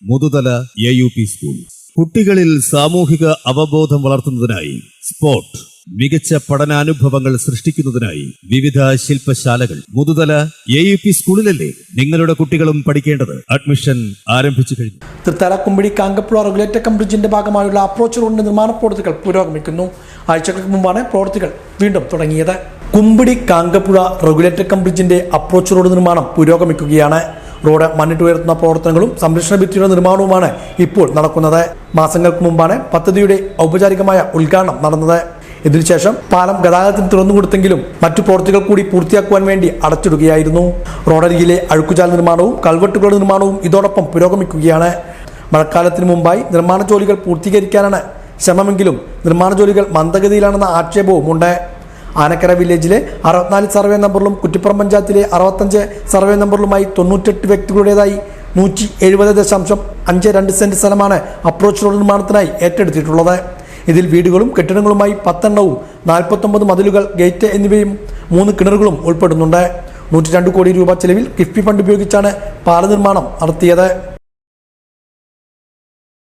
Muthuthala AUP school. കുട്ടികളിൽ സാമൂഹിക അവബോധം വളർത്തുന്നതിനായി സ്പോർട്ട്, മികച്ച പഠനാനുഭവങ്ങൾ സൃഷ്ടിക്കുന്നതിനായി വിവിധ ശില്പശാലകൾ. മുതുതല AUP സ്കൂളിലല്ലേ നിങ്ങളുടെ കുട്ടികളും പഠിക്കേണ്ടത്? അഡ്മിഷൻ ആരംഭിച്ചു കഴിഞ്ഞു. തൃത്താല കുമ്പിടി കാങ്കപ്പുഴ റെഗുലേറ്റർ ബ്രിഡ്ജിന്റെ ഭാഗമായുള്ള അപ്രോച്ച് റോഡിന്റെ നിർമ്മാണ പ്രവൃത്തികൾ പുരോഗമിക്കുന്നു. ആഴ്ചകൾക്ക് മുമ്പാണ് പ്രവൃത്തികൾ വീണ്ടും തുടങ്ങിയത്. കുമ്പിടി കാങ്കപ്പുഴ റെഗുലേറ്റർ ബ്രിഡ്ജിന്റെ അപ്രോച്ച് റോഡ് നിർമ്മാണം പുരോഗമിക്കുകയാണ്. റോഡ് മണ്ണിട്ട് ഉയർത്തുന്ന പ്രവർത്തനങ്ങളും സംരക്ഷണ ഭിത്തിയുടെ നിർമ്മാണവുമാണ് ഇപ്പോൾ നടക്കുന്നത്. മാസങ്ങൾക്ക് മുമ്പാണ് പദ്ധതിയുടെ ഔപചാരികമായ ഉദ്ഘാടനം നടന്നത്. ഇതിനുശേഷം പാലം ഗതാഗതത്തിന് തുറന്നുകൊടുത്തെങ്കിലും മറ്റു പ്രവൃത്തികൾ കൂടി പൂർത്തിയാക്കുവാൻ വേണ്ടി അടച്ചിടുകയായിരുന്നു. റോഡരികിലെ അഴുക്കുചാൽ നിർമ്മാണവും കൽവെട്ടുകളുടെ നിർമ്മാണവും ഇതോടൊപ്പം പുരോഗമിക്കുകയാണ്. മഴക്കാലത്തിന് മുമ്പായി നിർമ്മാണ ജോലികൾ പൂർത്തീകരിക്കാനാണ് ശ്രമമെങ്കിലും നിർമ്മാണ ജോലികൾ മന്ദഗതിയിലാണെന്ന ആക്ഷേപവുമുണ്ട്. ആനക്കര വില്ലേജിലെ 64 സർവേ നമ്പറിലും കുറ്റിപ്പുറം പഞ്ചായത്തിലെ 65 സർവേ നമ്പറിലുമായി 98 വ്യക്തികളുടേതായി 170.52 സെന്റ് സ്ഥലമാണ് അപ്രോച്ച് റോഡ് നിർമ്മാണത്തിനായി ഏറ്റെടുത്തിട്ടുള്ളത്. ഇതിൽ വീടുകളും കെട്ടിടങ്ങളുമായി 10 എണ്ണവും 49 മതിലുകൾ, ഗേറ്റ് എന്നിവയും 3 കിണറുകളും ഉൾപ്പെടുന്നുണ്ട്. 102 കോടി രൂപ ചെലവിൽ കിഫ്ബി ഫണ്ട് ഉപയോഗിച്ചാണ് പാല നിർമ്മാണം നടത്തിയത്.